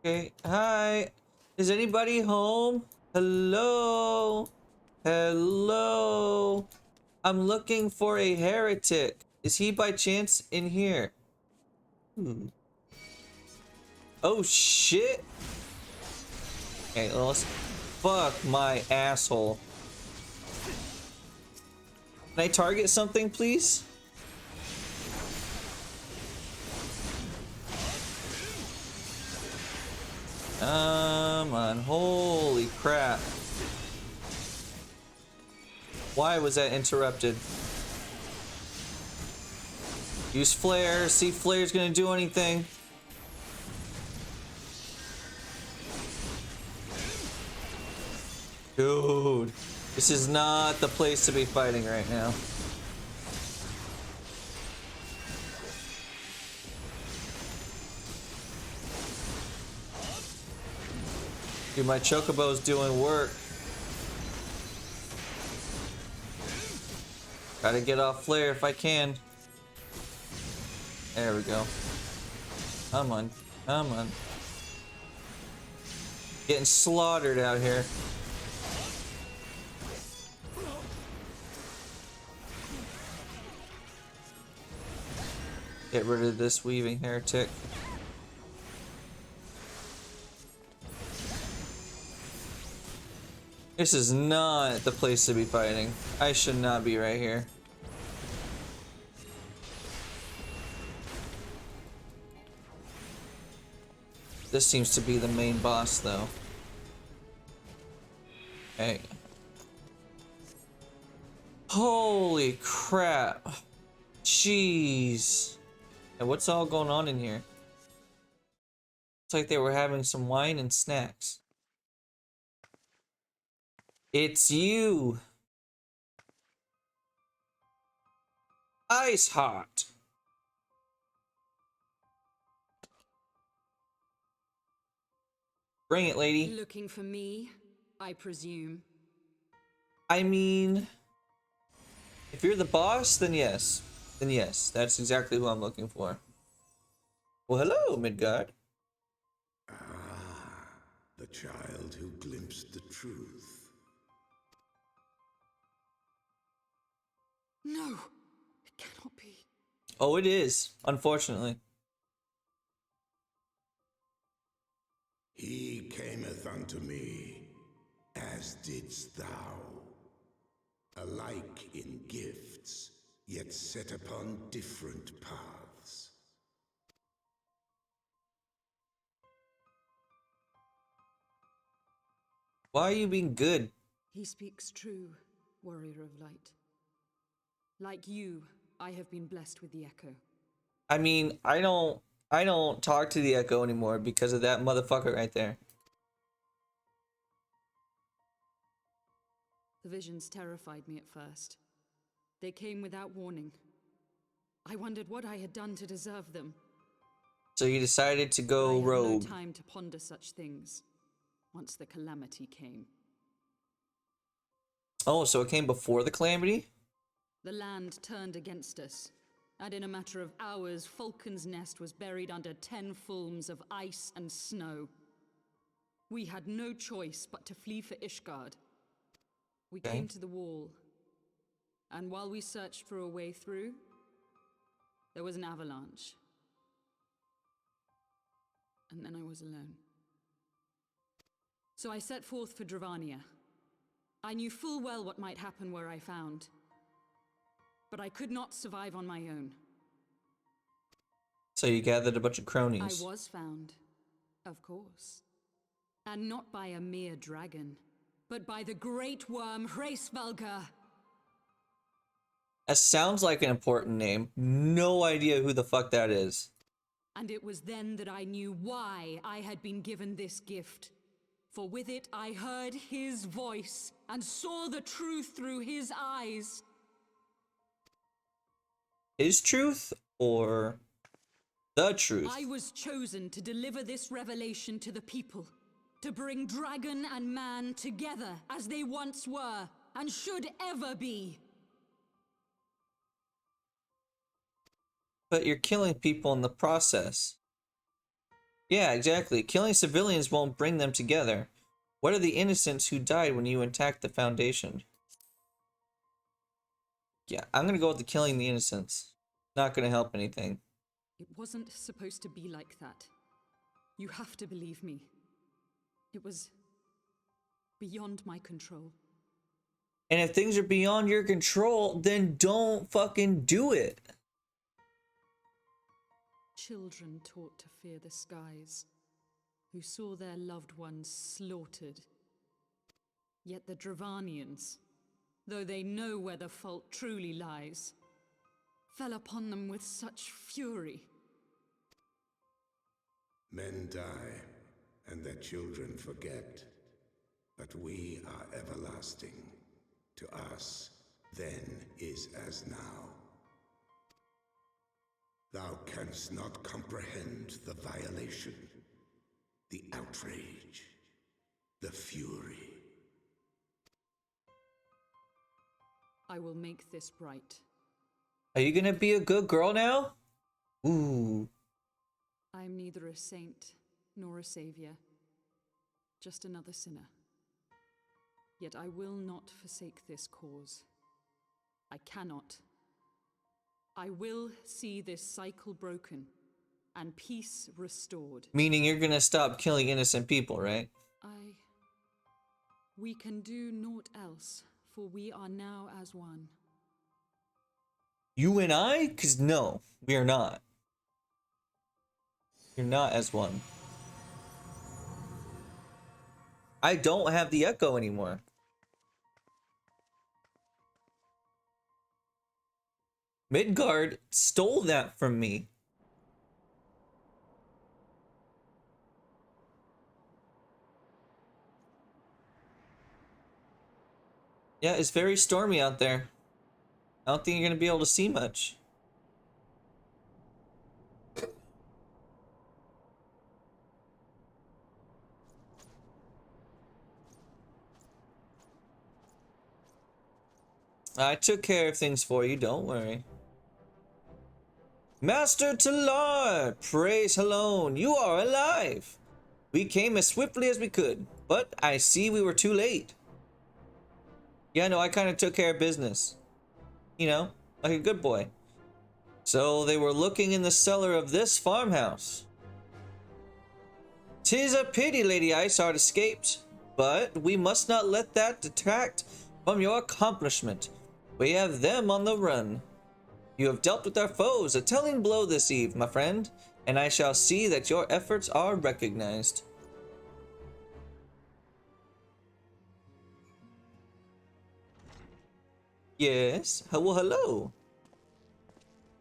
Okay, hi. Is anybody home? Hello? Hello? I'm looking for a heretic. Is he by chance in here? Hmm. Oh shit. Okay, well, let's fuck my asshole. Can I target something, please? Come on, holy crap. Why was that interrupted? Use flare, see if flare's gonna do anything. Dude, this is not the place to be fighting right now. Dude, my chocobo's doing work. Gotta get off flare if I can. There we go. Come on, come on. Getting slaughtered out here. Get rid of this weaving heretic. This is not the place to be fighting. I should not be right here. This seems to be the main boss, though. Hey. Holy crap. Jeez. And what's all going on in here? It's like they were having some wine and snacks. It's you. Ice hot. Bring it, lady. Looking for me, I presume. I mean, if you're the boss, then yes. Then yes, that's exactly who I'm looking for. Well, hello, Midgard. Ah, the child who glimpsed the truth. No, it cannot be. Oh, it is, unfortunately. He cameth unto me, as didst thou. Alike in gifts, yet set upon different paths. Why are you being good? He speaks true, warrior of light. Like you, I have been blessed with the echo. I mean, I don't talk to the Echo anymore because of that motherfucker right there. The visions terrified me at first. They came without warning. I wondered what I had done to deserve them. So you decided to But go I had rogue. no time to ponder such things once the calamity came. Oh, so it came before the calamity? The land turned against us, and in a matter of hours, Falcon's Nest was buried under 10 fulms of ice and snow. We had no choice but to flee for Ishgard. We Okay. came to the wall, and while we searched for a way through, there was an avalanche. And then I was alone. So I set forth for Dravania. I knew full well what might happen where I found. But I could not survive on my own. So you gathered a bunch of I cronies. was found, of course. And not by a mere dragon, but by the great worm Hraesvelgr. That sounds like an important name. No idea who the fuck that is. And it was then that I knew why I had been given this gift. For with it I heard his voice and saw the truth through his eyes. His truth or the truth? I was chosen to deliver this revelation to the people. To bring dragon and man together as they once were and should ever be. But you're killing people in the process. Yeah, exactly. Killing civilians won't bring them together. What are the innocents who died when you attacked the Foundation? Yeah, I'm gonna go with the killing the innocents. Not gonna help anything. It wasn't supposed to be like that. You have to believe me. It was beyond my control. And if things are beyond your control, then don't fucking do it. Children taught to fear the skies, who saw their loved ones slaughtered. Yet the Dravanians, though they know where the fault truly lies, fell upon them with such fury. Men die, and their children forget. But we are everlasting. To us, then is as now. Thou canst not comprehend the violation, the outrage, the fury. I will make this right. Are you gonna be a good girl now? Ooh. I am neither a saint nor a savior, just another sinner. Yet I will not forsake this cause. I cannot. I will see this cycle broken and peace restored. Meaning you're gonna stop killing innocent people, right? We can do naught else, for we are now as one. You and I? Cause no, we are not. You're not as one. I don't have the echo anymore. Midgard stole that from me. Yeah, it's very stormy out there. I don't think you're gonna be able to see much. I took care of things for you, don't worry. Master Talar, praise Halone, you are alive. We came as swiftly as we could, but I see we were too late. Yeah, no, I kind of took care of business. You know, like a good boy. So they were looking in the cellar of this farmhouse. 'Tis a pity Lady Iceheart escaped, but we must not let that detract from your accomplishment. We have them on the run. You have dealt with our foes a telling blow this eve, my friend, and I shall see that your efforts are recognized. Yes? Well, hello.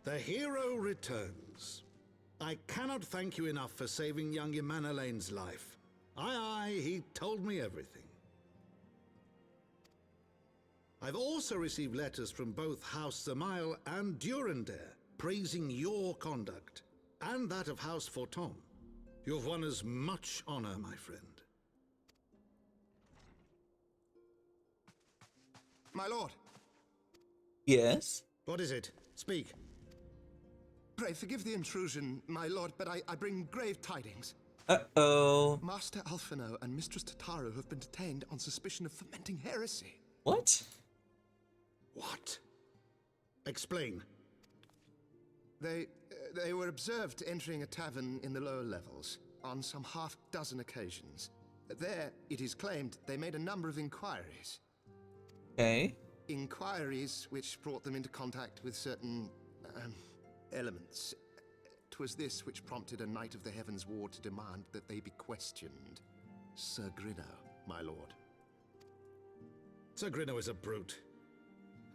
The hero returns. I cannot thank you enough for saving young Imanolane's life. Aye, he told me everything. I've also received letters from both House Zamail and Durandare praising your conduct, and that of House Fortom. You've won us much honor, my friend. My lord. Yes? What is it? Speak. Pray forgive the intrusion, my lord, but I bring grave tidings. Uh-oh. Master Alphino and Mistress Tataru have been detained on suspicion of fomenting heresy. What? What? Explain. They were observed entering a tavern in the lower levels on some half-dozen occasions. There, it is claimed, they made a number of inquiries. Okay. Inquiries which brought them into contact with certain elements. 'Twas this which prompted a Knight of the Heavens Ward to demand that they be questioned. Sir Grinno, my lord. Sir Grinno is a brute.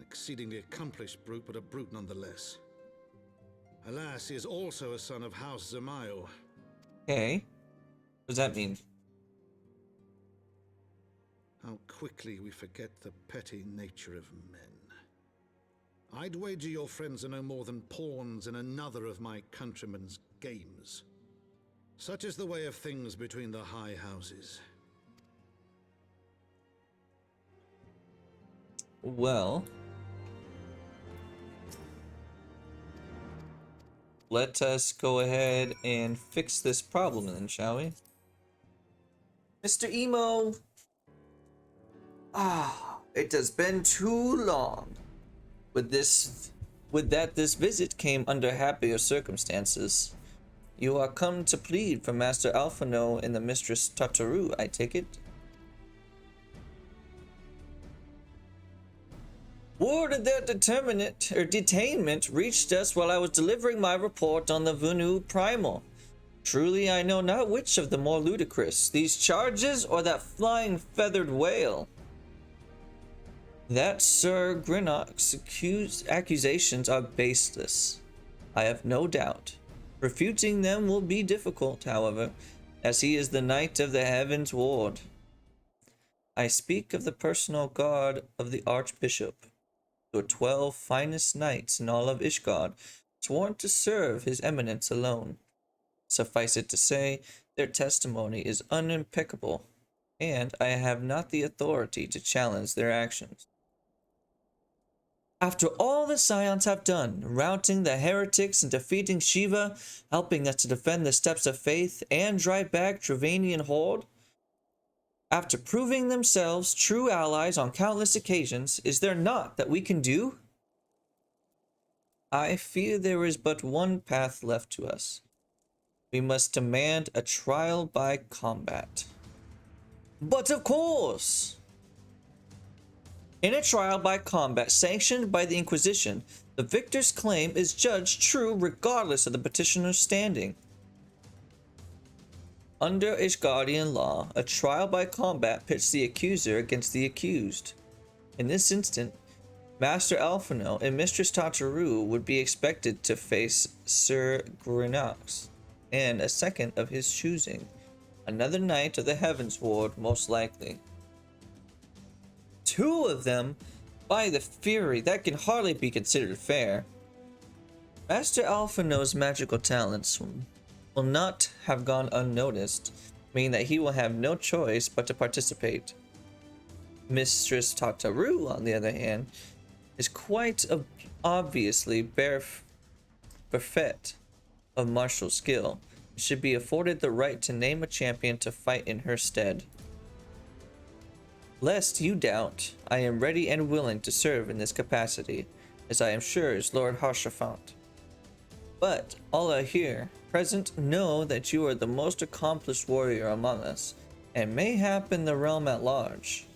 Exceedingly accomplished brute, but a brute nonetheless. Alas, he is also a son of House Zamail. Okay. What does that mean? How quickly we forget the petty nature of men. I'd wager your friends are no more than pawns in another of my countrymen's games. Such is the way of things between the high houses. Well. let us go ahead and fix this problem then, shall we? Mr. Emo! Ah, it has been too long. With that this visit came under happier circumstances. You are come to plead for Master Alphino and the Mistress Tataru, I take it? Word of their detainment reached us while I was delivering my report on the Venu Primal. Truly I know not which of the more ludicrous, these charges or that flying feathered whale. That Sir Greenock's accusations are baseless, I have no doubt. Refuting them will be difficult, however, as he is the Knight of the Heaven's Ward. I speak of the personal guard of the Archbishop, the 12 finest knights in all of Ishgard, sworn to serve his eminence alone. Suffice it to say, their testimony is unimpeccable, and I have not the authority to challenge their actions. After all the Scions have done, routing the heretics and defeating Shiva, helping us to defend the steps of faith and drive back Travanian horde, after proving themselves true allies on countless occasions, is there naught that we can do? I fear there is but one path left to us. We must demand a trial by combat. But of course! In a trial by combat sanctioned by the Inquisition, the victor's claim is judged true regardless of the petitioner's standing. Under Ishgardian law, a trial by combat pits the accuser against the accused. In this instant, Master Alphino and Mistress Tataru would be expected to face Sir Greenock and a second of his choosing, another knight of the Heavens Ward most likely. Two of them? By the Fury, that can hardly be considered fair. Master Alphino's magical talents will not have gone unnoticed, meaning that he will have no choice but to participate. Mistress Tataru, on the other hand, is quite obviously bereft of martial skill, and should be afforded the right to name a champion to fight in her stead. Lest you doubt, I am ready and willing to serve in this capacity, as I am sure is Lord Harshafant. But all here present know that you are the most accomplished warrior among us, and mayhap in the realm at large.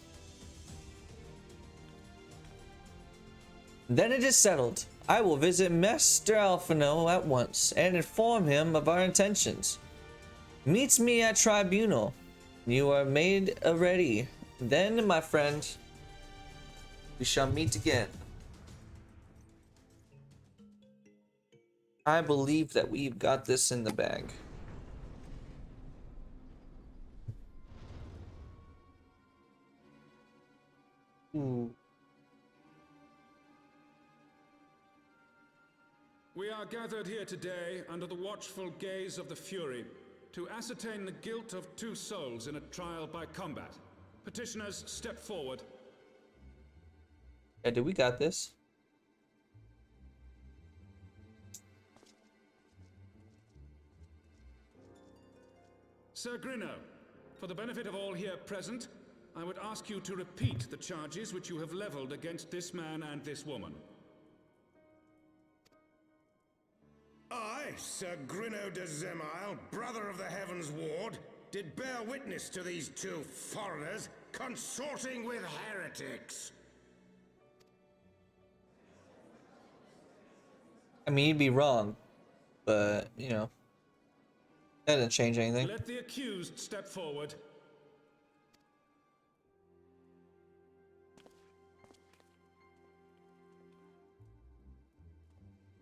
Then it is settled. I will visit Master Alphino at once and inform him of our intentions. Meets me at tribunal. You are made ready. Then, my friend, we shall meet again. I believe that we've got this in the bag. Ooh. We are gathered here today under the watchful gaze of the Fury to ascertain the guilt of 2 souls in a trial by combat. Petitioners, step forward. Yeah, dude, we got this. Sir Grino, for the benefit of all here present, I would ask you to repeat the charges which you have leveled against this man and this woman. I, Sir Grino de Zemile, brother of the Heavens Ward, did bear witness to these 2 foreigners consorting with heretics. I mean, you'd be wrong, but, you know, that doesn't change anything. Let the accused step forward.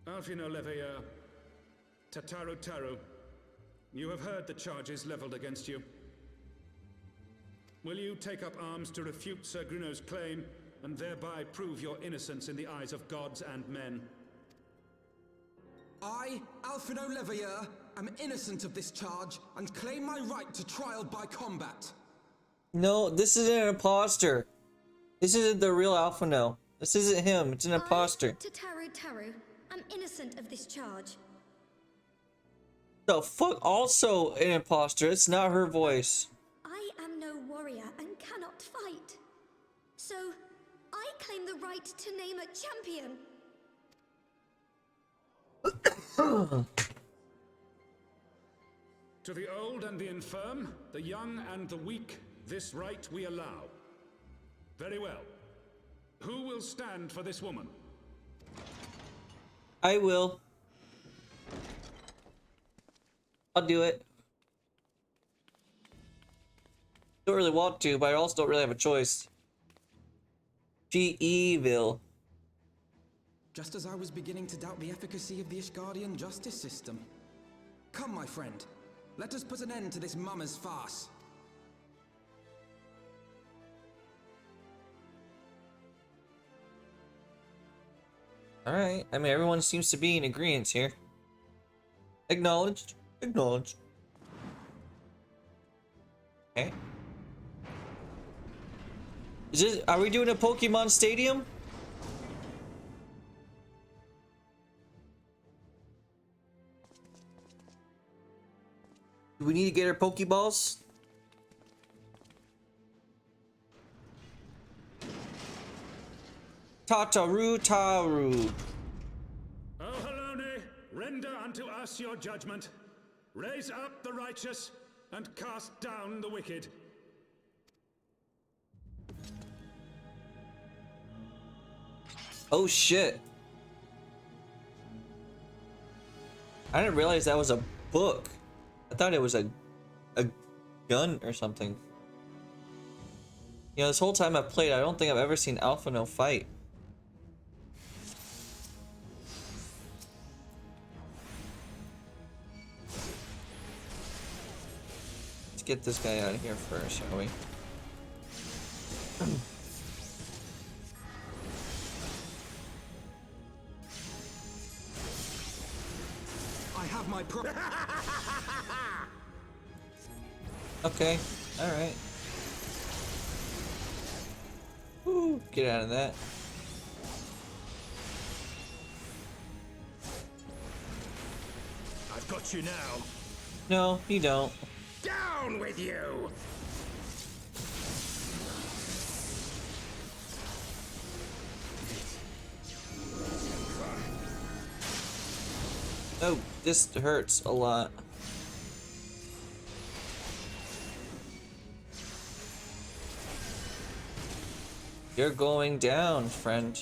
Alphino Leveilleur, Tataru Taru, you have heard the charges leveled against you. Will you take up arms to refute Sir Grino's claim and thereby prove your innocence in the eyes of gods and men? I, Alphino Leveilleur, am innocent of this charge and claim my right to trial by combat. No, this isn't an imposter. This isn't the real Alphino. This isn't him. It's an imposter. Tataru Taru, am innocent of this charge. The fuck? Also an imposter. It's not her voice. I am no warrior and cannot fight. So, I claim the right to name a champion. To the old and the infirm, the young and the weak, this right we allow. Very well. Who will stand for this woman? I will. I'll do it. Don't really want to, but I also don't really have a choice. She evil. Just as I was beginning to doubt the efficacy of the Ishgardian justice system. Come, my friend. Let us put an end to this mummer's farce. Alright. I mean, everyone seems to be in agreement here. Acknowledged. Acknowledged. Okay. Is this, are we doing a Pokemon Stadium? Do we need to get our Pokeballs? Tataru Taru. O Halone, render unto us your judgment. Raise up the righteous and cast down the wicked. Oh shit. I didn't realize that was a book. I thought it was a gun or something. You know, this whole time I've played, I don't think I've ever seen Alphino fight. Let's get this guy out of here first, shall we? I have my Okay, alright. Woo, get out of that. I've got you now. No, you don't. Down with you! Oh, this hurts a lot. You're going down, friend.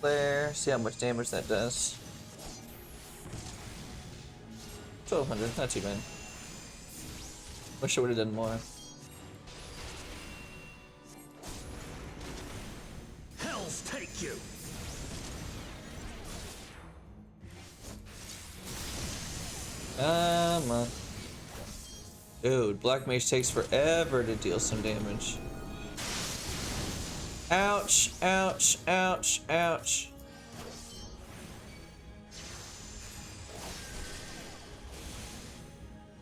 Flare, see how much damage that does. 1200, not too bad. Wish I would have done more. Hells take you! Come on. Dude, Black Mage takes forever to deal some damage. Ouch, ouch, ouch, ouch.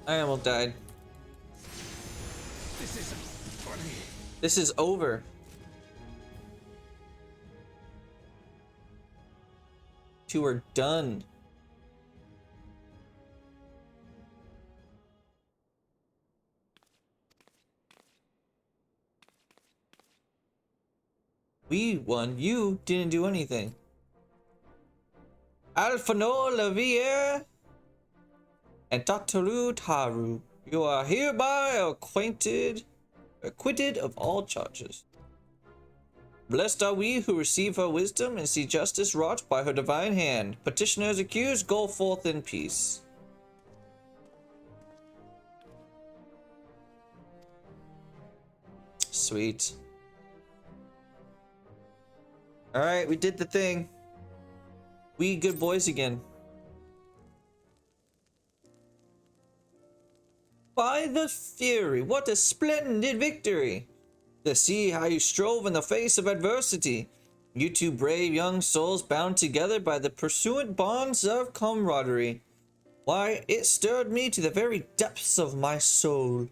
I almost died. This isn't funny. This is over. You are done. We won. You didn't do anything. Alphino Lavier and Tataru Taru, you are hereby acquitted of all charges. Blessed are we who receive her wisdom and see justice wrought by her divine hand. Petitioners accused, go forth in peace. Sweet. Alright, we did the thing. We good boys again. By the Fury, what a splendid victory! To see how you strove in the face of adversity. You two brave young souls bound together by the pursuant bonds of camaraderie. Why, it stirred me to the very depths of my soul.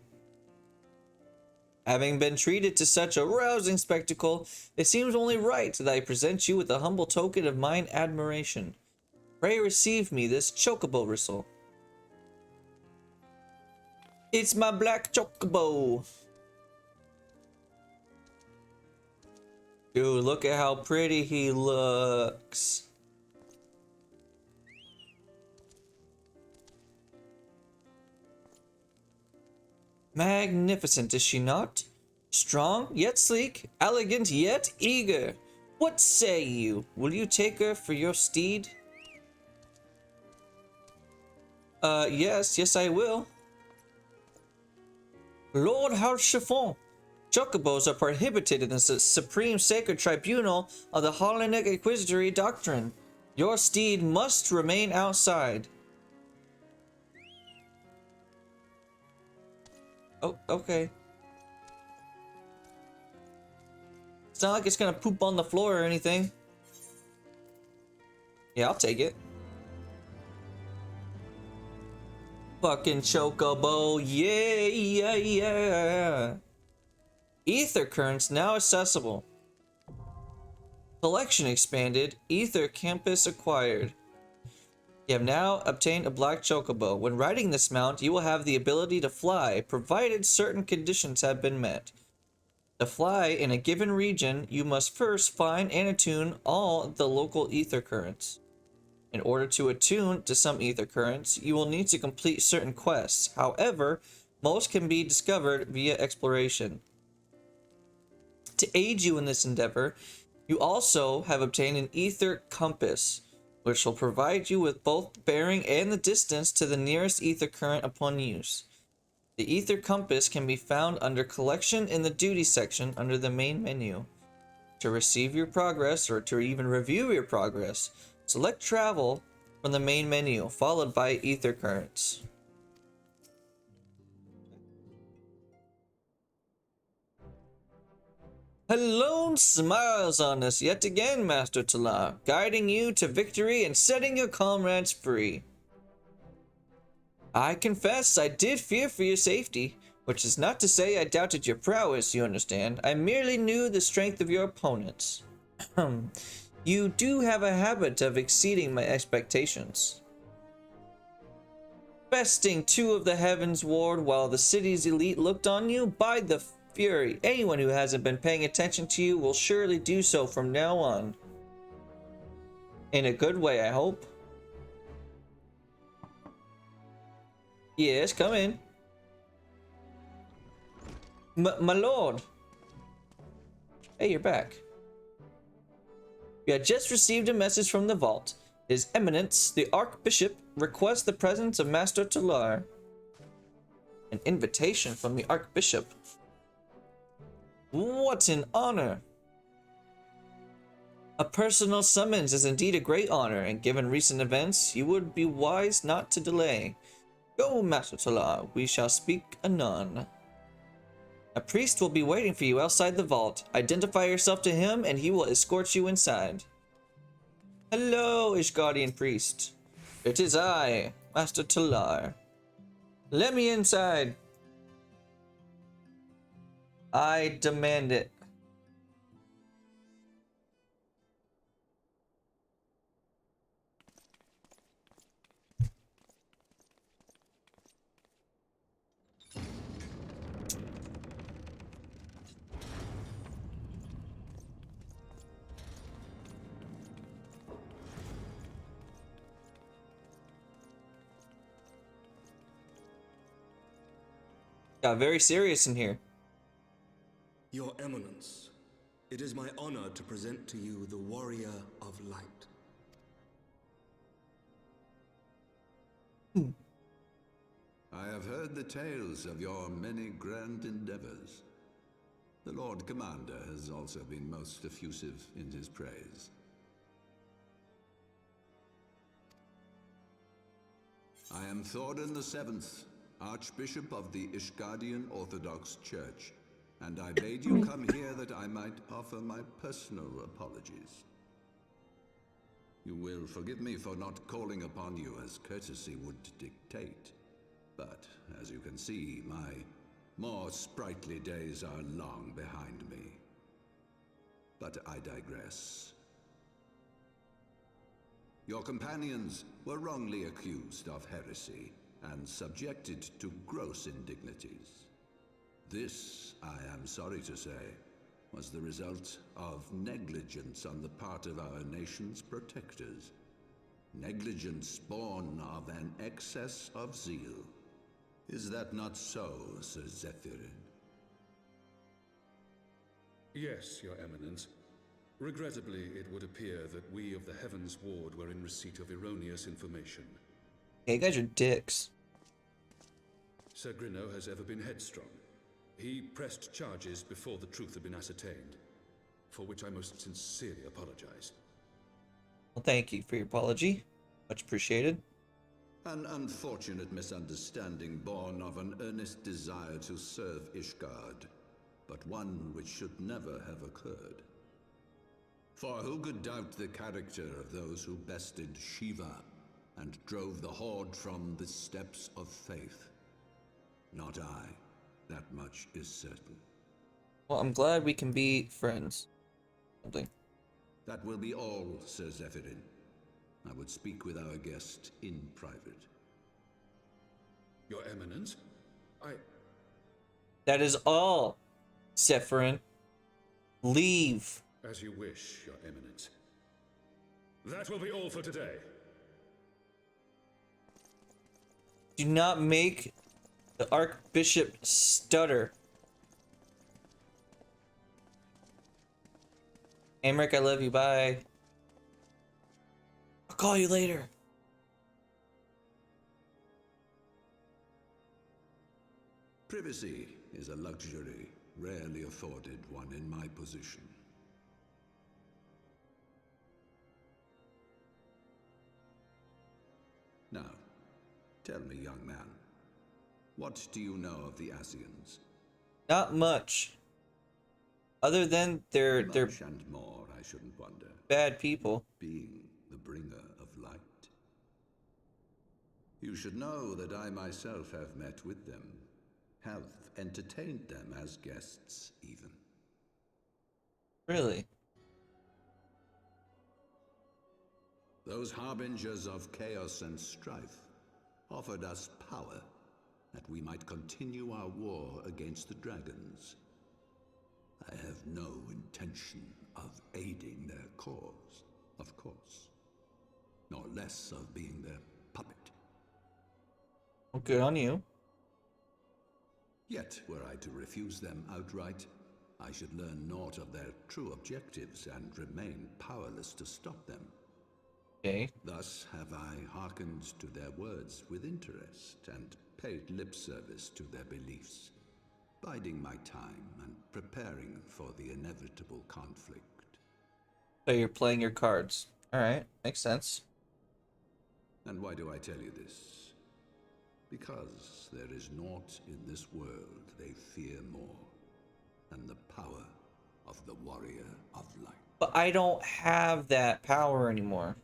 Having been treated to such a rousing spectacle, it seems only right that I present you with a humble token of mine admiration. Pray receive me this chocobo bristle. It's my black chocobo. Dude, look at how pretty he looks. Magnificent, is she not? Strong, yet sleek, elegant, yet eager. What say you? Will you take her for your steed? Yes, I will. Lord Harchiffon, chocobos are prohibited in the Supreme Sacred Tribunal of the Hellenic Inquisitory Doctrine. Your steed must remain outside. Oh, okay. It's not like it's gonna poop on the floor or anything. Yeah, I'll take it. Fucking chocobo, yeah. Ether currents now accessible. Collection expanded. Ether campus acquired. You have now obtained a black chocobo. When riding this mount, you will have the ability to fly, provided certain conditions have been met. To fly in a given region, you must first find and attune all the local ether currents. In order to attune to some ether currents, you will need to complete certain quests. However, most can be discovered via exploration. To aid you in this endeavor, you also have obtained an ether compass, which will provide you with both the bearing and the distance to the nearest ether current upon use. The ether compass can be found under Collection in the Duty section under the main menu. To receive your progress or to even review your progress, select Travel from the main menu, followed by Ether Currents. Alone smiles on us yet again, Master Talar, guiding you to victory and setting your comrades free. I confess I did fear for your safety, which is not to say I doubted your prowess, you understand. I merely knew the strength of your opponents. You do have a habit of exceeding my expectations. Besting 2 of the Heavens Ward while the city's elite looked on you? By the Fury, anyone who hasn't been paying attention to you will surely do so from now on. In a good way, I hope. Yes, come in. My lord. Hey, you're back. We had just received a message from the vault. His Eminence, the Archbishop, requests the presence of Master Talar. An invitation from the Archbishop. What an honor! A personal summons is indeed a great honor, and given recent events, you would be wise not to delay. Go, Master Talar, we shall speak anon. A priest will be waiting for you outside the vault. Identify yourself to him, and he will escort you inside. Hello, Ishgardian priest. It is I, Master Talar. Let me inside. I demand it. Got very serious in here. Your Eminence, it is my honor to present to you the Warrior of Light. I have heard the tales of your many grand endeavors. The Lord Commander has also been most effusive in his praise. I am Thordan VII, Archbishop of the Ishgardian Orthodox Church, and I bade you come here that I might offer my personal apologies. You will forgive me for not calling upon you as courtesy would dictate, but as you can see, my More sprightly days are long behind me. But I digress. Your companions were wrongly accused of heresy and subjected to gross indignities. This, I am sorry to say, was the result of negligence on the part of our nation's protectors. Negligence born of an excess of zeal. Is that not so, Sir Zephyrin? Yes, Your Eminence. Regrettably, it would appear that we of the Heavens Ward were in receipt of erroneous information. Hey, you guys are dicks. Sir Grinno has ever been headstrong. He pressed charges before the truth had been ascertained, for which I most sincerely apologize. Well, thank you for your apology. Much appreciated. An unfortunate misunderstanding born of an earnest desire to serve Ishgard, but one which should never have occurred. For who could doubt the character of those who bested Shiva and drove the Horde from the steps of faith? Not I. That much is certain. Well, I'm glad we can be friends. Something. That will be all, Sir Zephyrin. I would speak with our guest in private. Your Eminence, That is all, Zephyrin. Leave. As you wish, Your Eminence. That will be all for today. Do not make the Archbishop stutter. Amric, I love you. Bye. I'll call you later. Privacy is a luxury rarely afforded one in my position. Now, tell me, young man, what do you know of the Asians? Not much. Other than they're Much and more, I shouldn't wonder. bad people. Being the bringer of light. You should know that I myself have met with them, have entertained them as guests, even. Really? Those harbingers of chaos and strife offered us power that we might continue our war against the dragons. I have no intention of aiding their cause, of course, nor less of being their puppet. Well, good on you. Yet, were I to refuse them outright, I should learn naught of their true objectives and remain powerless to stop them. Okay. Thus have I hearkened to their words with interest and paid lip service to their beliefs, biding my time and preparing for the inevitable conflict. So you're playing your cards. Alright, makes sense. And why do I tell you this? Because there is naught in this world they fear more than the power of the warrior of light. But I don't have that power anymore.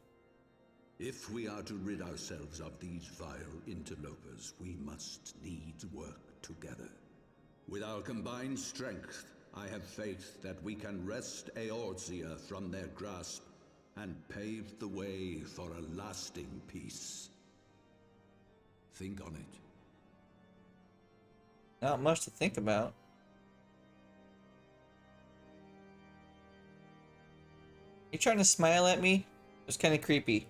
If we are to rid ourselves of these vile interlopers, we must needs work together. With our combined strength, I have faith that we can wrest Eorzea from their grasp and pave the way for a lasting peace. Think on it. Not much to think about. You trying to smile at me? It's kind of creepy.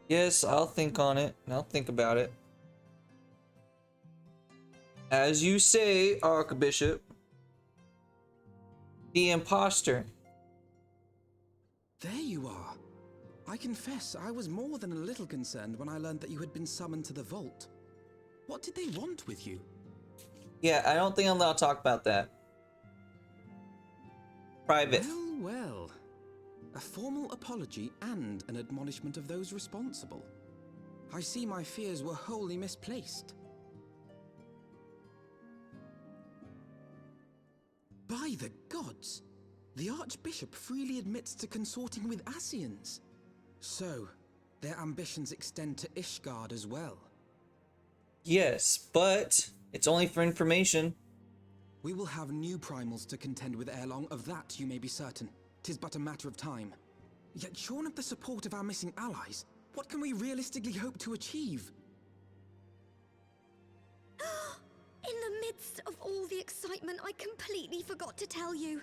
Yes, I'll think on it. I'll think about it. As you say, Archbishop. The imposter. There you are. I confess, I was more than a little concerned when I learned that you had been summoned to the vault. What did they want with you? Yeah, I don't think I'm allowed to talk about that. Private. Well, well. A formal apology and an admonishment of those responsible. I see my fears were wholly misplaced. By the gods! The Archbishop freely admits to consorting with Asians. So, their ambitions extend to Ishgard as well. Yes, but It's only for information. We will have new primals to contend with ere long, of that you may be certain. 'Tis but a matter of time. Yet shorn of the support of our missing allies, what can we realistically hope to achieve? In the midst of all the excitement, I completely forgot to tell you.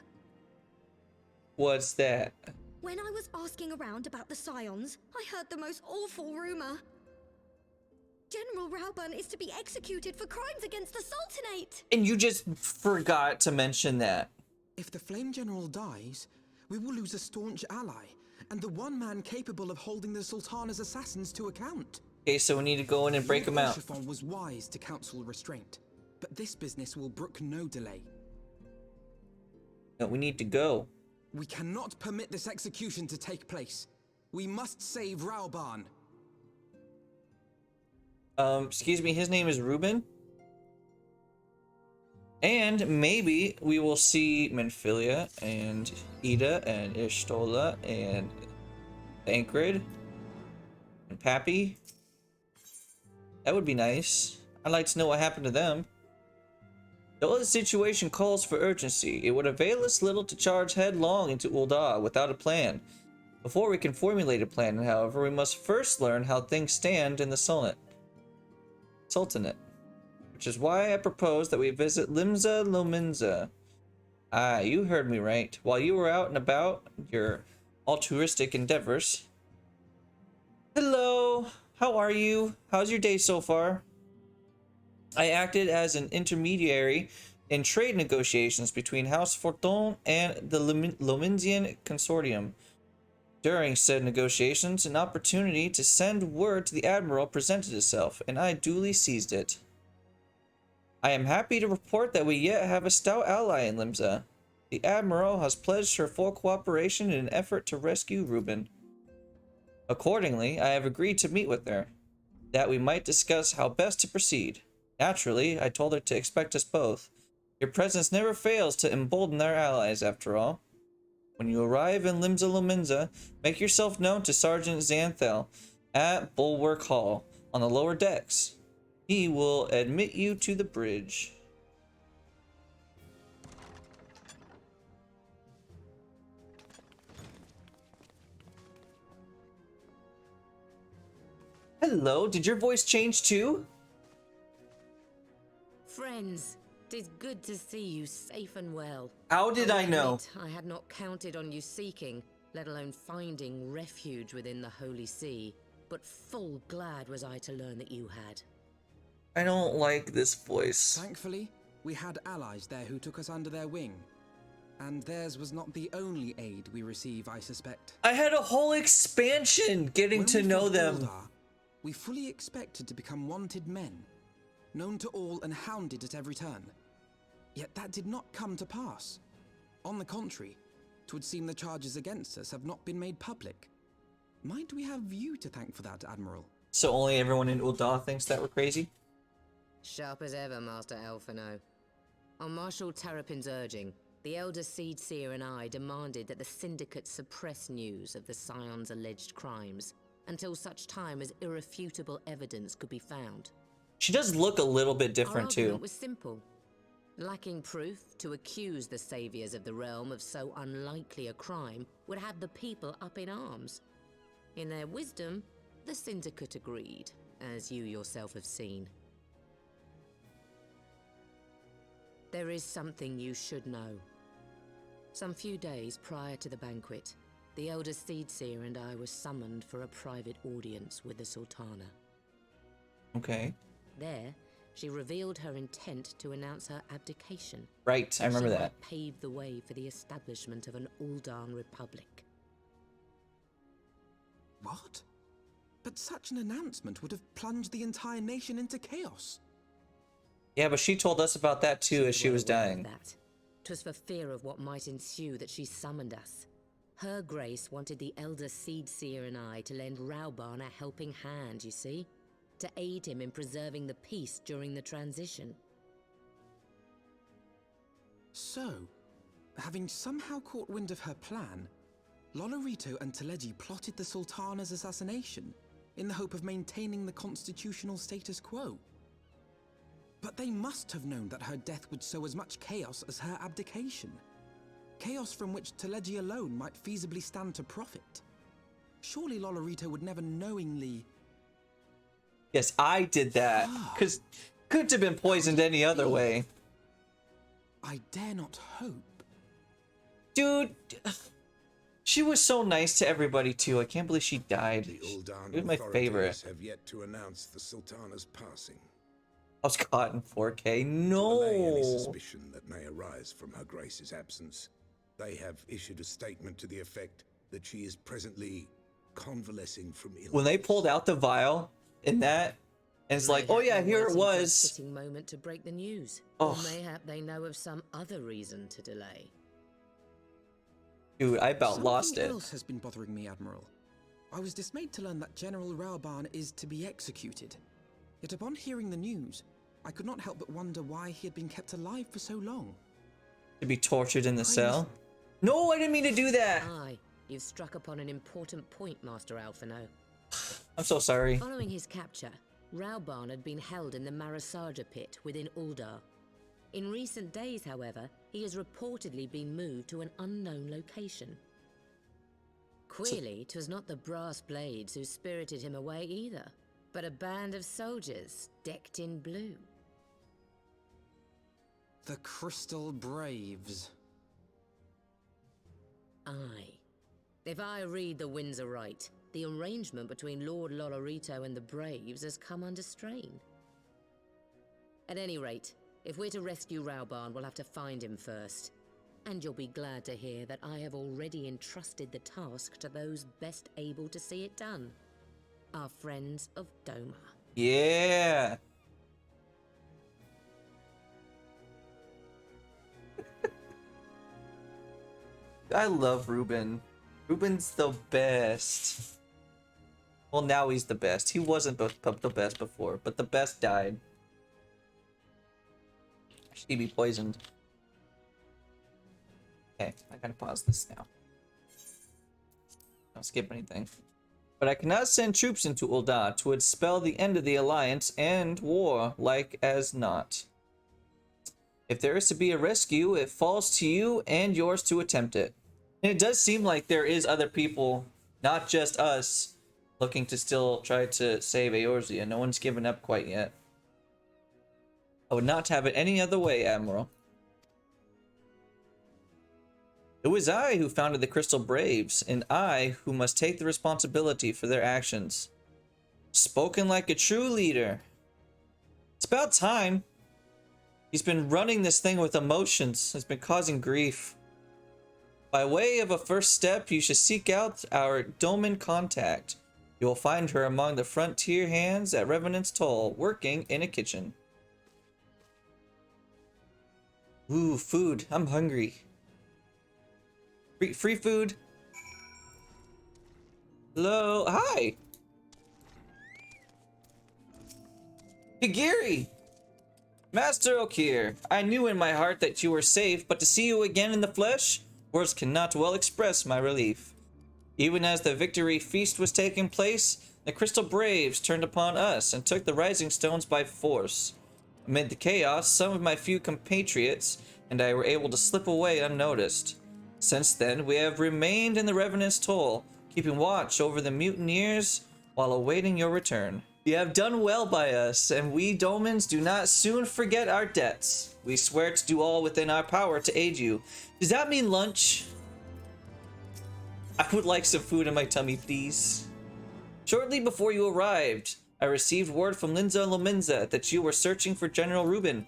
What's that? When I was asking around about the Scions, I heard the most awful rumor. General Rauburn is to be executed for crimes against the Sultanate! And you just forgot to mention that. If the Flame General dies, we will lose a staunch ally, and the one man capable of holding the Sultana's assassins to account. Okay, so we need to go in and break them out. Chiffon was wise to counsel restraint, but this business will brook no delay. No, we need to go. We cannot permit this execution to take place. We must save Rauburn. Excuse me, his name is Ruben. And maybe we will see Menphilia and Ida and Ishtola and Tancred and Pappy. That would be nice. I'd like to know what happened to them. Though the situation calls for urgency, it would avail us little to charge headlong into Ul'dah without a plan. Before we can formulate a plan, however, we must first learn how things stand in the Sultanate. Which is why I propose that we visit Limsa Lominsa. Ah, you heard me right. While you were out and about your altruistic endeavors. Hello, how are you? How's your day so far? I acted as an intermediary in trade negotiations between House Forton and the Lominsian Consortium. During said negotiations, an opportunity to send word to the Admiral presented itself, and I duly seized it. I am happy to report that we yet have a stout ally in Limsa. The Admiral has pledged her full cooperation in an effort to rescue Ruben. Accordingly, I have agreed to meet with her, that we might discuss how best to proceed. Naturally, I told her to expect us both. Your presence never fails to embolden our allies, after all. When you arrive in Limsa Lominsa, make yourself known to Sergeant Xanthel at Bulwark Hall on the lower decks. He will admit you to the bridge. Hello, did your voice change too? Friends, 'tis good to see you safe and well. How did I know? admit I had not counted on you seeking, let alone finding refuge within the Holy See, but full glad was I to learn that you had. I don't like this voice. Thankfully, we had allies there who took us under their wing. And theirs was not the only aid we receive, I suspect. I had a whole expansion getting to know them. Ul'dah, we fully expected to become wanted men, known to all and hounded at every turn. Yet that did not come to pass. On the contrary, 'twould seem the charges against us have not been made public. Might we have you to thank for that, Admiral? So only everyone in Ul'dah thinks that we're crazy? Sharp as ever, Master Elfino. On Marshal Terrapin's urging, the Elder Seed Seer and I demanded that the Syndicate suppress news of the Scion's alleged crimes until such time as irrefutable evidence could be found. She does look a little bit different Our too. argument was simple. Lacking proof to accuse the saviors of the realm of so unlikely a crime would have the people up in arms. In their wisdom, the Syndicate agreed, as you yourself have seen. There is something you should know. Some few days prior to the banquet, the Elder Seedseer and I were summoned for a private audience with the Sultana. Okay. There, she revealed her intent to announce her abdication. Right, I remember She that. might pave the way for the establishment of an Ul'dah Republic. What? But such an announcement would have plunged the entire nation into chaos. Yeah, but she told us about that too as she was dying. That. 'Twas for fear of what might ensue that she summoned us. Her Grace wanted the Elder Seedseer and I to lend Rauburn a helping hand, you see? To aid him in preserving the peace during the transition. So, having somehow caught wind of her plan, Lolorito and Teleji plotted the Sultana's assassination in the hope of maintaining the constitutional status quo. But they must have known that her death would sow as much chaos as her abdication. Chaos from which Telegia alone might feasibly stand to profit. Surely Lolorito would never knowingly... Yes, I did that. Because couldn't have been poisoned any other way. I dare not hope. Dude, she was so nice to everybody too. I can't believe she died. The Uldan She was my favorite. authorities have yet to announce the Sultana's passing. I was caught in 4K. To allay any No. suspicion that may arise from Her Grace's absence, they have issued a statement to the effect that she is presently convalescing from illness. When they pulled out the vial in that, and it's like, oh yeah, here it was. A fitting moment to break the news. Oh. Or mayhap they know of some other reason to delay. Dude, I about lost Something it. else has been bothering me, Admiral. I was dismayed to learn that General Raoban is to be executed. Yet upon hearing the news, I could not help but wonder why he had been kept alive for so long. To be tortured in the cell. No, I didn't mean to do that. Aye, you've struck upon an important point, Master Alphino. I'm so sorry. Following his capture, Raoban had been held in the Marasaja pit within Uldar. In recent days, however, he has reportedly been moved to an unknown location. Queerly, 'twas not the brass blades who spirited him away either, but a band of soldiers decked in blue. The Crystal Braves. Aye. If I read the winds aright, the arrangement between Lord Lolorito and the Braves has come under strain. At any rate, if we're to rescue Raoban, we'll have to find him first. And you'll be glad to hear that I have already entrusted the task to those best able to see it done. Our friends of Doma. Yeah. I love Ruben. Ruben's the best. Well, now he's the best. He wasn't the best before, but the best died. Should he be poisoned? Okay, I gotta pause this now. Don't skip anything. But I cannot send troops into Ul'dah. 'Twould spell the end of the alliance and war, like as not. If there is to be a rescue, it falls to you and yours to attempt it. And it does seem like there is other people, not just us, looking to still try to save Eorzea. No one's given up quite yet. I would not have it any other way, Admiral. It was I who founded the Crystal Braves, and I who must take the responsibility for their actions. Spoken like a true leader. It's about time. He's been running this thing with emotions. It's been causing grief. By way of a first step, you should seek out our Doman contact. You will find her among the frontier hands at Revenant's Toll, working in a kitchen. Ooh, food. I'm hungry. Free food. Hello. Hi. Higiri. Master Oakeer, I knew in my heart that you were safe, but to see you again in the flesh, words cannot well express my relief. Even as the victory feast was taking place, the Crystal Braves turned upon us and took the Rising Stones by force. Amid the chaos, some of my few compatriots and I were able to slip away unnoticed. Since then, we have remained in the Revenant's Toll, keeping watch over the mutineers while awaiting your return. You have done well by us, and we Domans do not soon forget our debts. We swear to do all within our power to aid you. Does that mean lunch? I would like some food in my tummy, please. Shortly before you arrived, I received word from Linza Lominza that you were searching for General Ruben.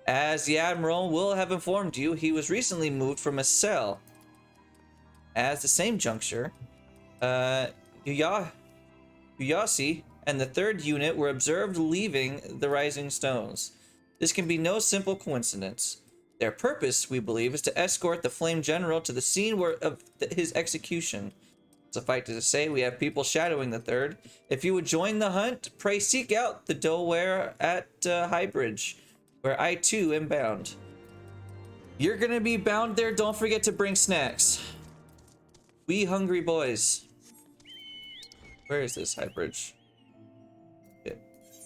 As the Admiral will have informed you, he was recently moved from a cell. At the same juncture, Uyasi and the 3rd unit were observed leaving the Rising Stones. This can be no simple coincidence. Their purpose, we believe, is to escort the Flame General to the scene of his execution. Suffice to say, we have people shadowing the 3rd. If you would join the hunt, pray seek out the Doware at Highbridge, where I too am bound. You're gonna be bound there, don't forget to bring snacks. We hungry boys. Where is this Highbridge?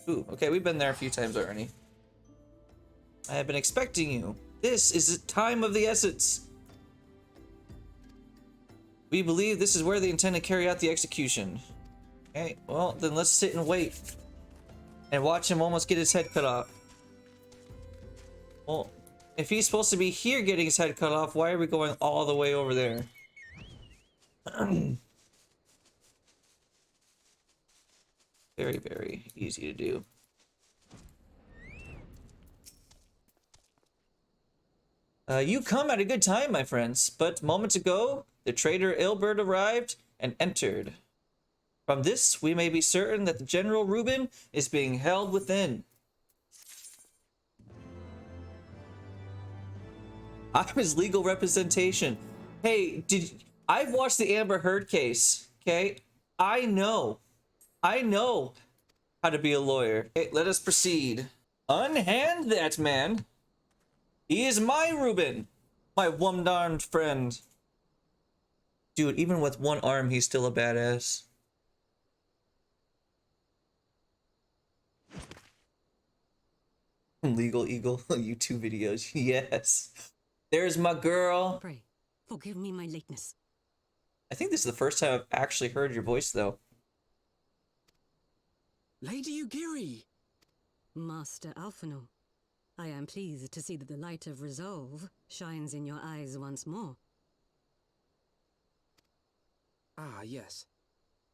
Ooh, okay, we've been there a few times already. I have been expecting you. This is a time of the essence. We believe this is where they intend to carry out the execution. Okay, well, then let's sit and wait. And watch him almost get his head cut off. Well, if he's supposed to be here getting his head cut off, why are we going all the way over there? Very, very easy to do. You come at a good time, my friends, but moments ago, the traitor Ilbert arrived and entered. From this, we may be certain that the General Reuben is being held within. I'm his legal representation. Hey, I've watched the Amber Heard case, okay? I know how to be a lawyer. Okay, let us proceed. Unhand that man. He is my Reuben, my one-armed friend. Dude, even with one arm, he's still a badass. Legal Eagle YouTube videos, yes. There's my girl. Pray, forgive me my lateness. I think this is the first time I've actually heard your voice, though. Lady Oakeer! Master Alphino, I am pleased to see that the light of resolve shines in your eyes once more. Ah, yes.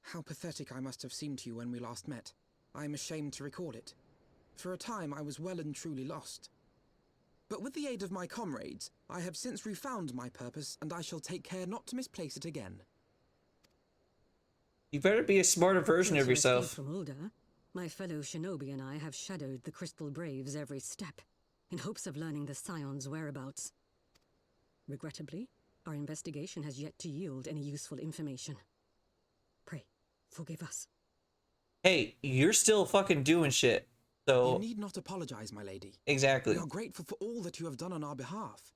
How pathetic I must have seemed to you when we last met. I am ashamed to recall it. For a time, I was well and truly lost. But with the aid of my comrades, I have since refound my purpose, and I shall take care not to misplace it again. You better be a smarter version Since of your escape yourself. from Ulda, my fellow shinobi and I have shadowed the Crystal Braves every step, in hopes of learning the Scion's whereabouts. Regrettably, our investigation has yet to yield any useful information. Pray, forgive us. Hey, you're still fucking doing shit. So You need not apologize, my lady. exactly. We are grateful for all that you have done on our behalf.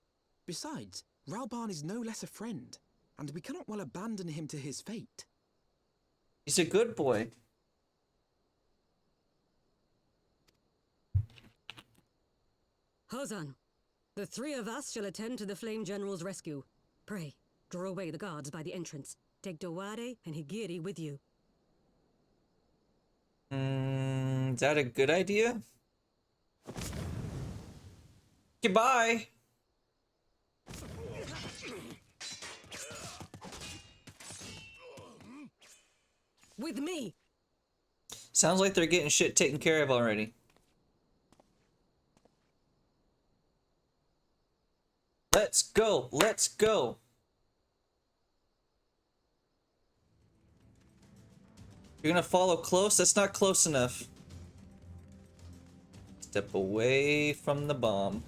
Besides, Rauban is no less a friend, and we cannot well abandon him to his fate. He's a good boy. Hozan, the three of us shall attend to the Flame General's rescue. Pray, draw away the guards by the entrance. Take Dowade and Higiri with you. Is that a good idea? Goodbye. With me! Sounds like they're getting shit taken care of already. Let's go. Let's go. You're gonna follow close? That's not close enough. Step away from the bomb.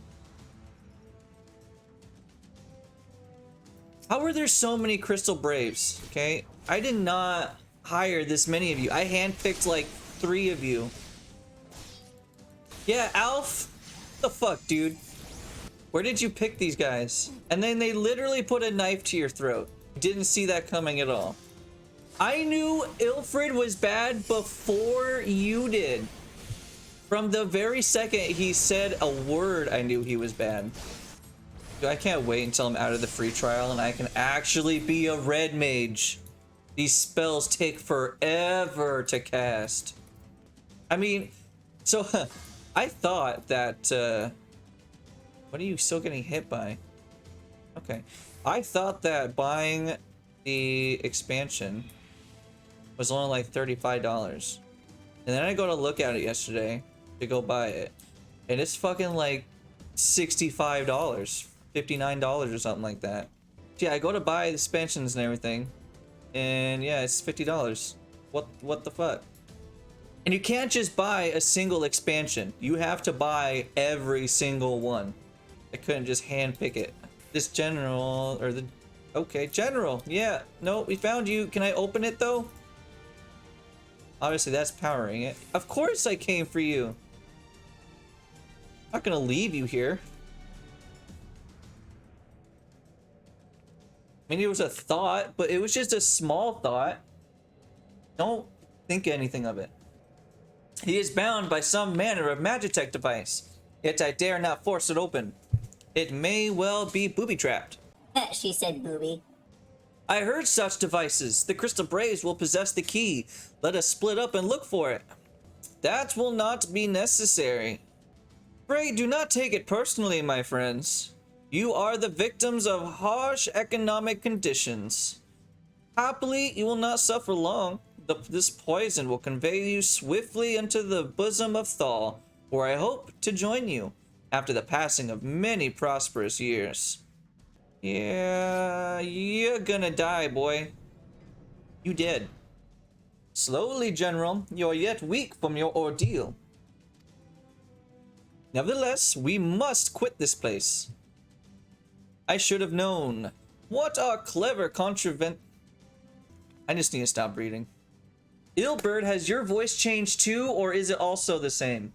How are there so many Crystal Braves? Okay, I did not hire this many of you. I handpicked like 3 of you. Yeah, Alf? What the fuck, dude? Where did you pick these guys? And then they literally put a knife to your throat. Didn't see that coming at all. I knew Ilfrid was bad before you did. From the very second he said a word, I knew he was bad. Dude, I can't wait until I'm out of the free trial and I can actually be a red mage. These spells take forever to cast. I mean, so I thought that, what are you still getting hit by? Okay. I thought that buying the expansion was only like $35. And then I go to look at it yesterday to go buy it. And it's fucking like $65, $59 or something like that. Yeah, I go to buy the expansions and everything. And yeah, it's $50. What the fuck? And you can't just buy a single expansion. You have to buy every single one. I couldn't just handpick it. This general, or the... Okay, general. Yeah, no, we found you. Can I open it though? Obviously, that's powering it. Of course I came for you. I'm not gonna leave you here. I mean, it was a thought, but it was just a small thought. Don't think anything of it. He is bound by some manner of magitech device. Yet I dare not force it open. It may well be booby-trapped. She said booby. I heard such devices. The Crystal Braves will possess the key. Let us split up and look for it. That will not be necessary. Pray do not take it personally, my friends. You are the victims of harsh economic conditions. Happily, you will not suffer long. This poison will convey you swiftly into the bosom of Thal, where I hope to join you after the passing of many prosperous years. Yeah, you're gonna die, boy. You dead. Slowly, General. You're yet weak from your ordeal. Nevertheless, we must quit this place. I should have known. What a clever contravent. I just need to stop reading. Ilbert, has your voice changed too, or is it also the same?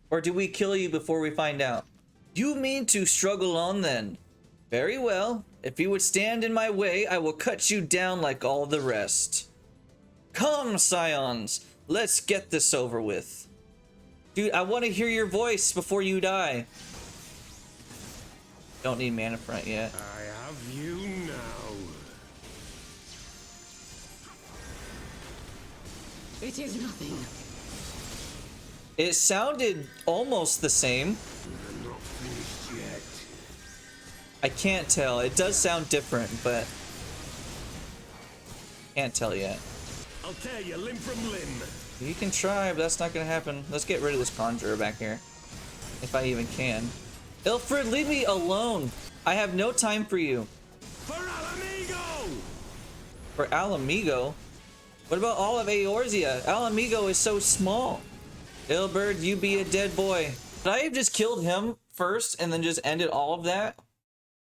Or do we kill you before we find out? You mean to struggle on then? Very well. If you would stand in my way, I will cut you down like all the rest. Come, Scions. Let's get this over with. Dude, I want to hear your voice before you die. Don't need mana front yet. I have you now. It is nothing. It sounded almost the same. I'm not finished yet. I can't tell. It does sound different, but can't tell yet. I'll tear you limb from limb. You can try, but that's not gonna happen. Let's get rid of this conjurer back here. If I even can. Ilfrid, leave me alone. I have no time for you. For Alamigo! For Alamigo? What about all of Eorzea? Alamigo is so small. Ilbert, you be a dead boy. Could I have just killed him first and then just ended all of that?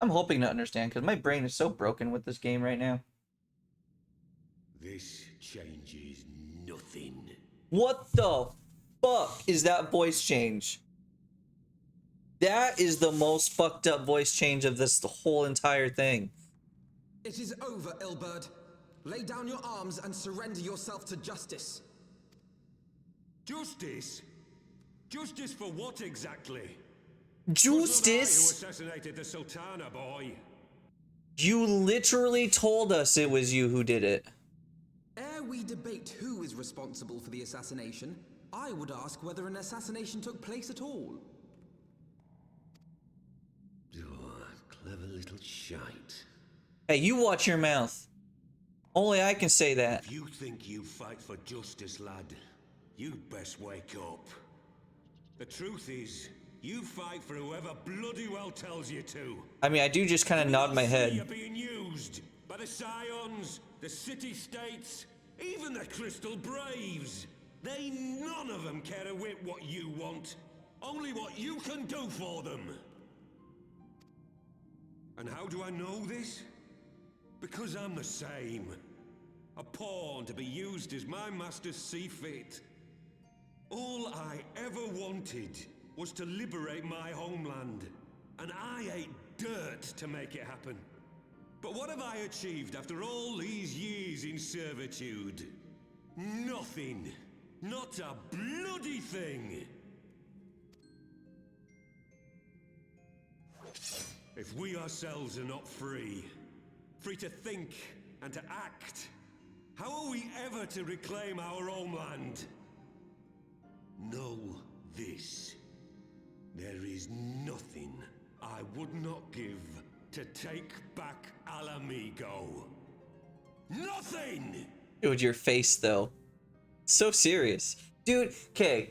I'm hoping to understand, because my brain is so broken with this game right now. This changes nothing. What the fuck is that voice change? That is the most fucked up voice change of this, the whole entire thing. It is over, Ilbert. Lay down your arms and surrender yourself to justice. Justice? Justice for what exactly? Justice? Who assassinated the Sultana, boy? You literally told us it was you who did it. Ere we debate who is responsible for the assassination, I would ask whether an assassination took place at all. Oh, clever little shite. Hey, you watch your mouth. Only I can say that. If you think you fight for justice, lad, you'd best wake up. The truth is, you fight for whoever bloody well tells you to. I mean, I do just kind of nod my head. You're being used by the Scions, the city-states, even the Crystal Braves. They none of them care a whit what you want, only what you can do for them. And how do I know this? Because I'm the same. A pawn to be used as my masters see fit. All I ever wanted was to liberate my homeland, and I ate dirt to make it happen. But what have I achieved after all these years in servitude? Nothing. Not a bloody thing. If we ourselves are not free, free to think and to act, how are we ever to reclaim our homeland? Know this. There is nothing I would not give to take back Alamigo. Nothing! Dude, your face, though. So serious. Dude, okay.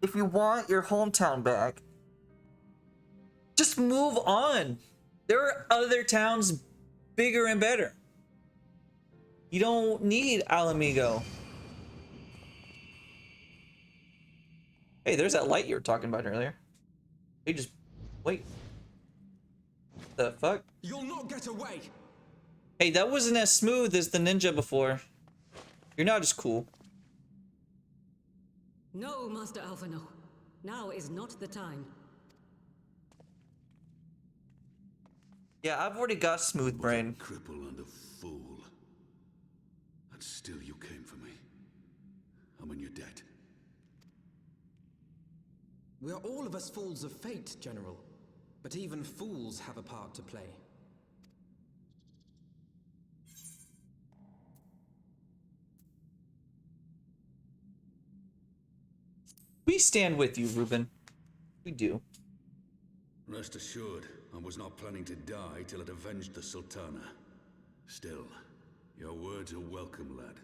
If you want your hometown back, just move on. There are other towns bigger and better. You don't need Alamigo. Hey, there's that light you were talking about earlier. You just wait. The fuck? You'll not get away. Hey, that wasn't as smooth as the ninja before. You're not as cool. No, Master Alphino. Now is not the time. Yeah, I've already got smooth brain. Cripple and a fool. And still you came for me. And when you're dead. We are all of us fools of fate, General. But even fools have a part to play. We stand with you, Reuben. We do. Rest assured, I was not planning to die till it avenged the Sultana. Still, your words are welcome, lad.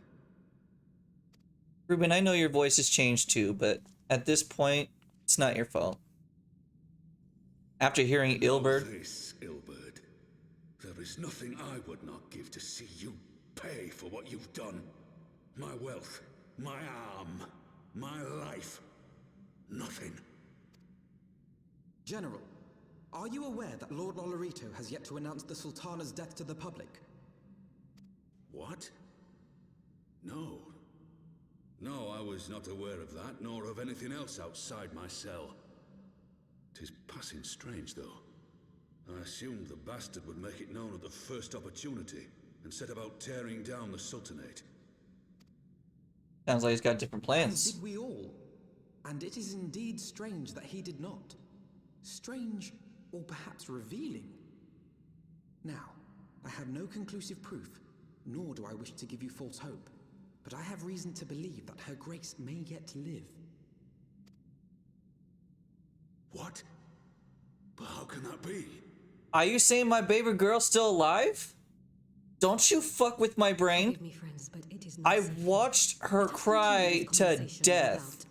Reuben, I know your voice has changed too, but at this point, it's not your fault. After hearing Ilberd... This, Ilberd. There is nothing I would not give to see you pay for what you've done. My wealth, my arm, my life. Nothing. General, are you aware that Lord Lolorito has yet to announce the Sultana's death to the public? What? No. No, I was not aware of that, nor of anything else outside my cell. 'Tis passing strange, though. I assumed the bastard would make it known at the first opportunity, and set about tearing down the Sultanate. Sounds like he's got different plans. As did we all. And it is indeed strange that he did not. Strange, or perhaps revealing. Now, I have no conclusive proof, nor do I wish to give you false hope, but I have reason to believe that Her Grace may yet live. What? But how can that be? Are you saying my baby girl's still alive? Don't you fuck with my brain. Forgive me, friends, but it is not I safe. watched her Let's cry continue this to conversation death. without-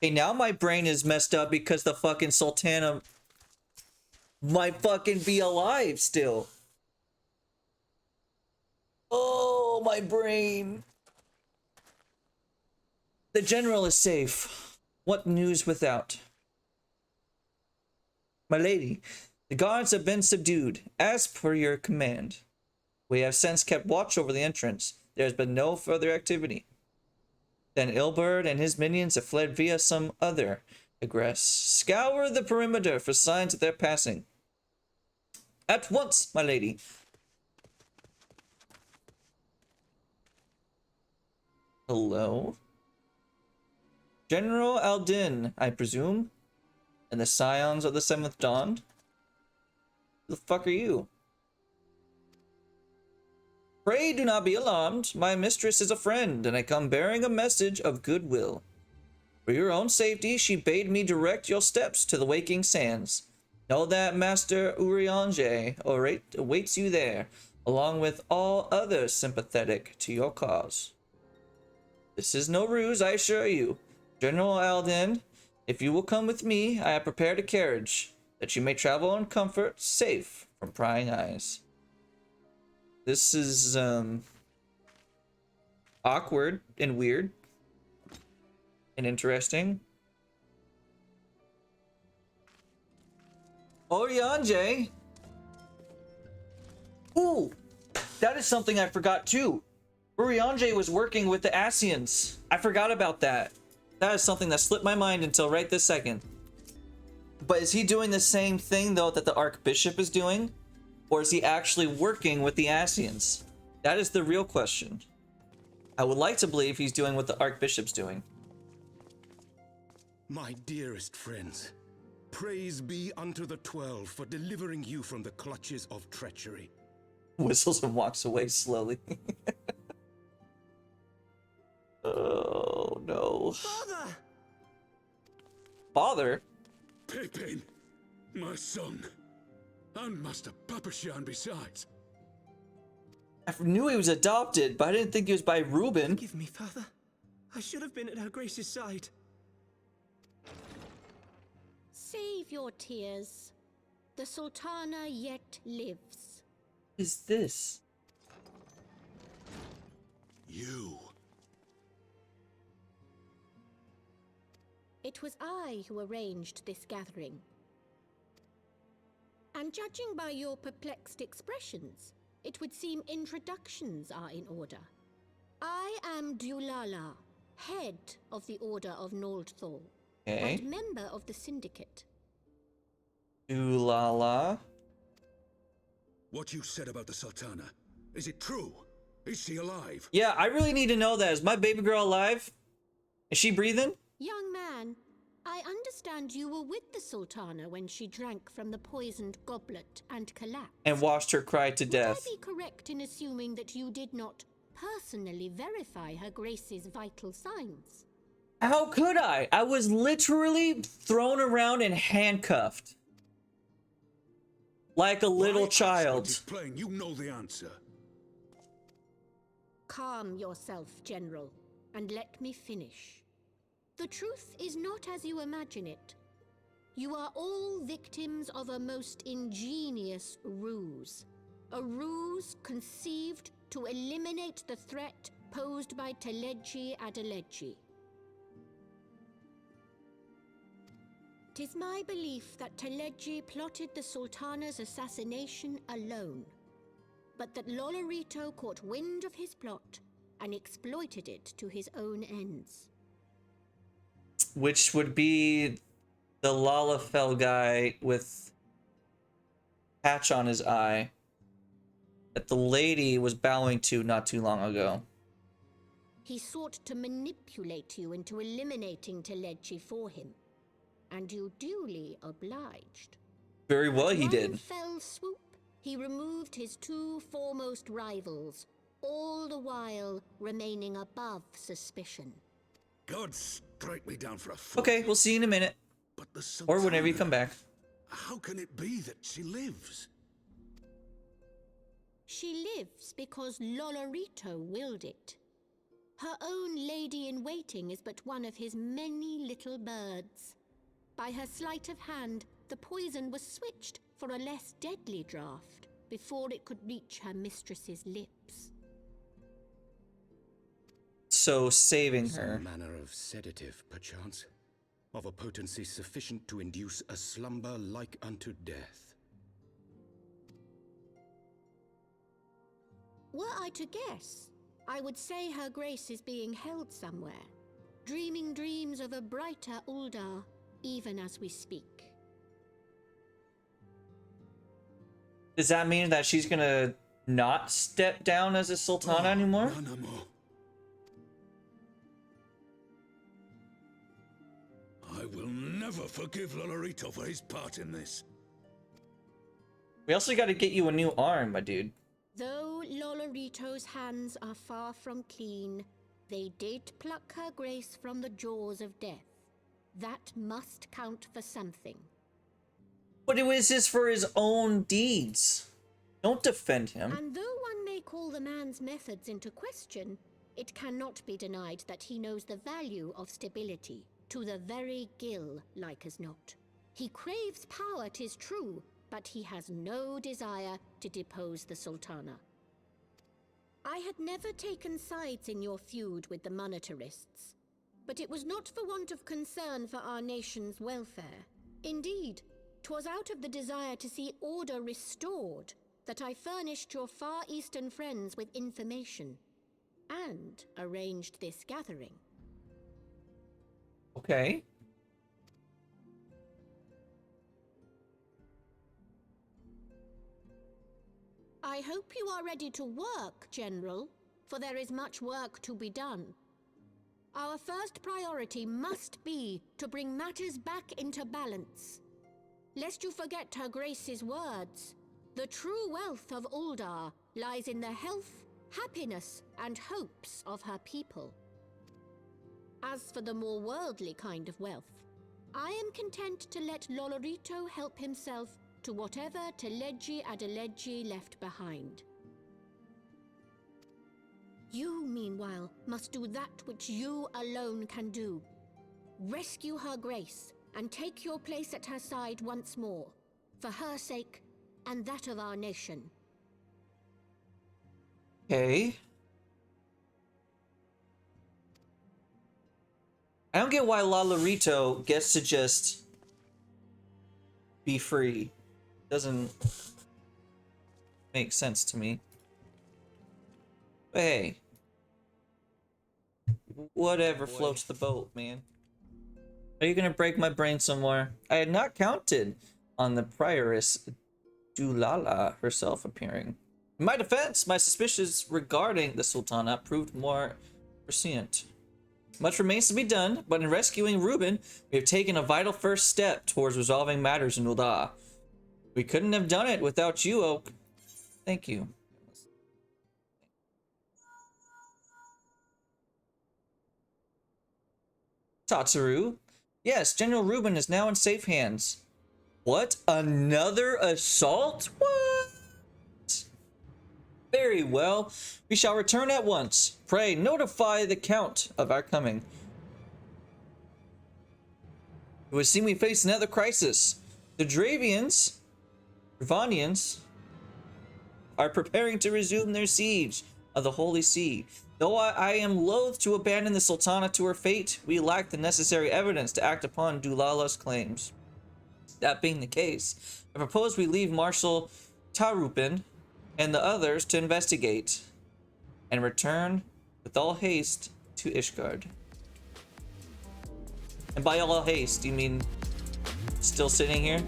Okay, now my brain is messed up because the fucking Sultana might fucking be alive still. Oh, my brain. The general is safe. What news without? My lady, the guards have been subdued, as per your command. We have since kept watch over the entrance. There has been no further activity. Then Ilberd and his minions have fled via some other egress. Scour the perimeter for signs of their passing. At once, my lady. Hello? General Aldin, I presume? And the Scions of the Seventh Dawn? Who the fuck are you? Pray do not be alarmed. My mistress is a friend, and I come bearing a message of goodwill. For your own safety, she bade me direct your steps to the Waking Sands. Know that Master Urianger awaits you there, along with all others sympathetic to your cause. This is no ruse, I assure you. General Aldin, if you will come with me, I have prepared a carriage, that you may travel in comfort, safe from prying eyes. This is, awkward and weird and interesting. Oriange! Ooh! That is something I forgot too. Urianger was working with the Asians. I forgot about that. That is something that slipped my mind until right this second. But is he doing the same thing though that the Archbishop is doing? Or is he actually working with the Asians? That is the real question. I would like to believe he's doing what the Archbishop's doing. My dearest friends, praise be unto the 12 for delivering you from the clutches of treachery. Whistles and walks away slowly. Oh no. Father! Father? Pippin, my son, and Master Papashan besides. I knew he was adopted, but I didn't think he was by Reuben. Forgive me, Father. I should have been at Her Grace's side. Save your tears. The Sultana yet lives. What is this? You. It was I who arranged this gathering. And judging by your perplexed expressions, it would seem introductions are in order. I am Dulala, head of the Order of Noldthal, Okay. and member of the Syndicate. Dulala. What you said about the Sultana, is it true? Is she alive? Yeah, I really need to know that. Is my baby girl alive? Is she breathing? Young man, I understand you were with the Sultana when she drank from the poisoned goblet and collapsed. And watched her cry to death. Would I be correct in assuming that you did not personally verify her Grace's vital signs? How could I? I was literally thrown around and handcuffed. Like a little child. Explain, you know the answer. Calm yourself, General, and let me finish. The truth is not as you imagine it. You are all victims of a most ingenious ruse. A ruse conceived to eliminate the threat posed by Teleji Adeleji. 'Tis my belief that Teleji plotted the Sultana's assassination alone, but that Lolorito caught wind of his plot and exploited it to his own ends. Which would be the Lalafell guy with patch on his eye that the lady was bowing to not too long ago. He sought to manipulate you into eliminating Teleji for him, and you duly obliged. Very well, he One did. fell swoop, he removed his two foremost rivals, all the while remaining above suspicion. God strike me down for a fool. Okay, we'll see you in a minute. But the Or whenever you Sultana, come back. how can it be that she lives? She lives because Lolorito willed it. Her own lady-in-waiting is but one of his many little birds. By her sleight of hand, the poison was switched for a less deadly draught before it could reach her mistress's lips. So saving her. Some manner of sedative, perchance, of a potency sufficient to induce a slumber like unto death. Were I to guess, I would say her grace is being held somewhere, dreaming dreams of a brighter Uldar, even as we speak. Does that mean that she's gonna not step down as a Sultana anymore? No more. I will never forgive Lolorito for his part in this. We also gotta get you a new arm, my dude. Though Lolorito's hands are far from clean, they did pluck her grace from the jaws of death. That must count for something. But it was just for his own deeds. Don't defend him. And though one may call the man's methods into question, it cannot be denied that he knows the value of stability, to the very gill, like as not. He craves power, 'tis true, but he has no desire to depose the Sultana. I had never taken sides in your feud with the monetarists, but it was not for want of concern for our nation's welfare. Indeed, 'twas out of the desire to see order restored that I furnished your Far Eastern friends with information, and arranged this gathering. Okay. I hope you are ready to work, General, for there is much work to be done. Our first priority must be to bring matters back into balance. Lest you forget Her Grace's words, the true wealth of Uldar lies in the health, happiness, and hopes of her people. As for the more worldly kind of wealth, I am content to let Lolorito help himself to whatever Teleji Adeleji left behind. You, meanwhile, must do that which you alone can do. Rescue Her Grace and take your place at her side once more, for her sake and that of our nation. Okay. I don't get why Lolorito gets to just be free. Doesn't make sense to me. But hey. Whatever floats the boat, man. Are you gonna break my brain some more? I had not counted on the prioress Dulala herself appearing. In my defense, my suspicions regarding the Sultanate proved more prescient. Much remains to be done, but in rescuing Reuben, we have taken a vital first step towards resolving matters in Ul'dah. We couldn't have done it without you, Oak. Thank you. Tatsuru. Yes, General Reuben is now in safe hands. What? Another assault? What? Very well. We shall return at once. Pray notify the Count of our coming. It would seem we face another crisis. The Dravanians are preparing to resume their siege of the Holy See. Though I am loath to abandon the Sultana to her fate, we lack the necessary evidence to act upon Dulala's claims. That being the case, I propose we leave Marshal Tarupin and the others to investigate, and return with all haste to Ishgard. And by all haste, you mean still sitting here?